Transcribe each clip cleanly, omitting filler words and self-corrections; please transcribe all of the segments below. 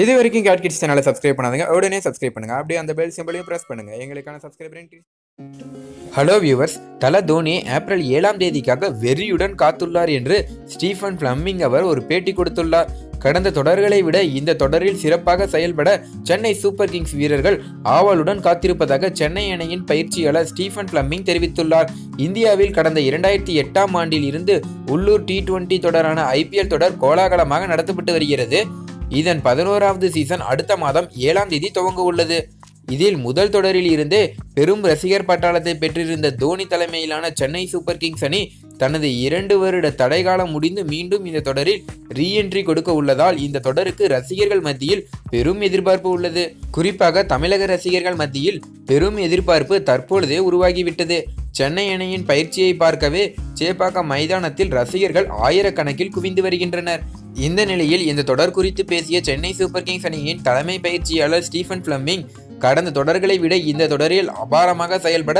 இது வரைக்கும் gate kids சேனலை சப்ஸ்கிரைப் பண்ணாதீங்க, உடனே சப்ஸ்கிரைப் பண்ணுங்க. அப்படியே அந்த பெல் சிம்பளையும் பிரஸ் பண்ணுங்க. எங்களுக்கான சப்ஸ்கிரைபர். ஹலோ வியூவர்ஸ், தல தோனி ஏப்ரல் 7ஆம் தேதிக்காக வெறியுடன் காத்துள்ளார் என்று ஸ்டீஃபன் ஃபிளமிங் அவர் ஒரு பேட்டி கொடுத்துள்ளார். கடந்த தொடர்களை விட இந்த தொடரில் சிறப்பாக செயல்பட சென்னை சூப்பர் கிங்ஸ் வீரர்கள் ஆவலுடன் காத்திருப்பதாக சென்னை அணியின் பயிற்சியாளர் ஸ்டீஃபன் ஃபிளமிங் தெரிவித்துள்ளார். இந்தியாவில் கடந்த 2008ஆம் ஆண்டில் இருந்து உள்ளூர் T20 தொடரான IPL தொடர் கோலாகலமாக நடத்தப்பட்டு வருகிறது. இதன் 11வது சீசன் அடுத்த மாதம் 7ஆம் தேதி துவங்க உள்ளது. இதில் முதல் தொடரில் இருந்தே பெரும் ரசிகர் பட்டாளத்தை பெற்றிருந்த தோனி தலைமையிலான சென்னை சூப்பர் கிங்ஸ் அணி தனது 2 வருட தடைகாலம் முடிந்து மீண்டும் இந்த தொடரில் ரீஎன்ட்ரி கொடுக்க உள்ளதால் இந்த தொடருக்கு ரசிகர்கள் மத்தியில் பெரும் எதிர்பார்ப்பு உள்ளது. குறிப்பாக தமிழக ரசிகர்கள் மத்தியில் பெரும் எதிர்பார்ப்பு தற்பொழுதே உருவாகிவிட்டது. சென்னை அணியின் பயிற்சியை பார்க்கவே சேப்பாக்கம் மைதானத்தில் ரசிகர்கள் ஆயிரக்கணக்கில் குவிந்து வருகின்றனர். இந்த நிலையில் இந்த தொடர் குறித்து பேசிய சென்னை சூப்பர் கிங்ஸ் அணியின் தலைமை பயிற்சியாளர் ஸ்டீஃபன் ஃபிளமிங் கடந்த தொடர்களை விட இந்த தொடரில் அபாரமாக செயல்பட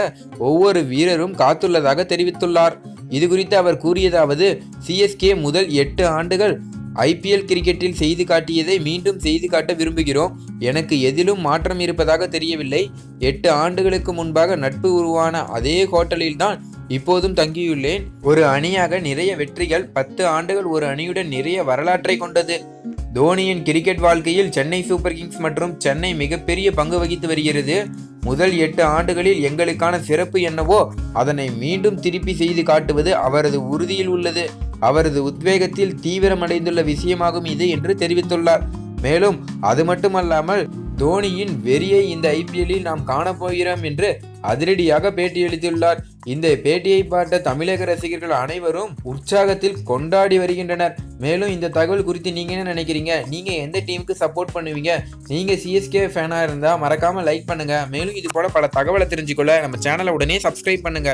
ஒவ்வொரு வீரரும் காத்துள்ளதாக தெரிவித்துள்ளார். இது குறித்து அவர் கூறியதாவது: CSK முதல் 8 ஆண்டுகள் IPL கிரிக்கெட்டில் செய்து காட்டியதை மீண்டும் செய்து காட்ட விரும்புகிறோம். எனக்கு எதிலும் மாற்றம் இருப்பதாக தெரியவில்லை. 8 ஆண்டுகளுக்கு முன்பாக நட்பு உருவான அதே ஹோட்டலில் தான் இப்போதும் தங்கியுள்ளேன். ஒரு அணியாக நிறைய வெற்றிகள், 10 ஆண்டுகள் ஒரு அணியுடன் நிறைய வரலாற்றை கொண்டது. தோனியின் கிரிக்கெட் வாழ்க்கையில் சென்னை சூப்பர் கிங்ஸ் மற்றும் சென்னை மிகப்பெரிய பங்கு வகித்து வருகிறது. முதல் 8 ஆண்டுகளில் எங்களுக்கான சிறப்பு என்னவோ அதனை மீண்டும் திருப்பி செய்து காட்டுவது அவரது உறுதியில் உள்ளது. அவரது உத்வேகத்தில் தீவிரமடைந்துள்ள விஷயமாகும் இது என்று தெரிவித்துள்ளார். மேலும் அது மட்டுமல்லாமல் தோனியின் வெறியை இந்த IPLலில் நாம் காணப்போகிறோம் என்று அதிரடியாக பேட்டியளித்துள்ளார். இந்த பேட்டியை பார்த்த தமிழக ரசிகர்கள் அனைவரும் உற்சாகத்தில் கொண்டாடி வருகின்றனர். மேலும் இந்த தகவல் குறித்து நீங்க என்ன நினைக்கிறீங்க? நீங்க எந்த டீமுக்கு சப்போர்ட் பண்ணுவீங்க? நீங்க CSK ஃபேனா இருந்தா மறக்காம லைக் பண்ணுங்க. மேலும் இது போல பல தகவலை தெரிஞ்சுக்கொள்ள நம்ம சேனலை உடனே சப்ஸ்கிரைப் பண்ணுங்க.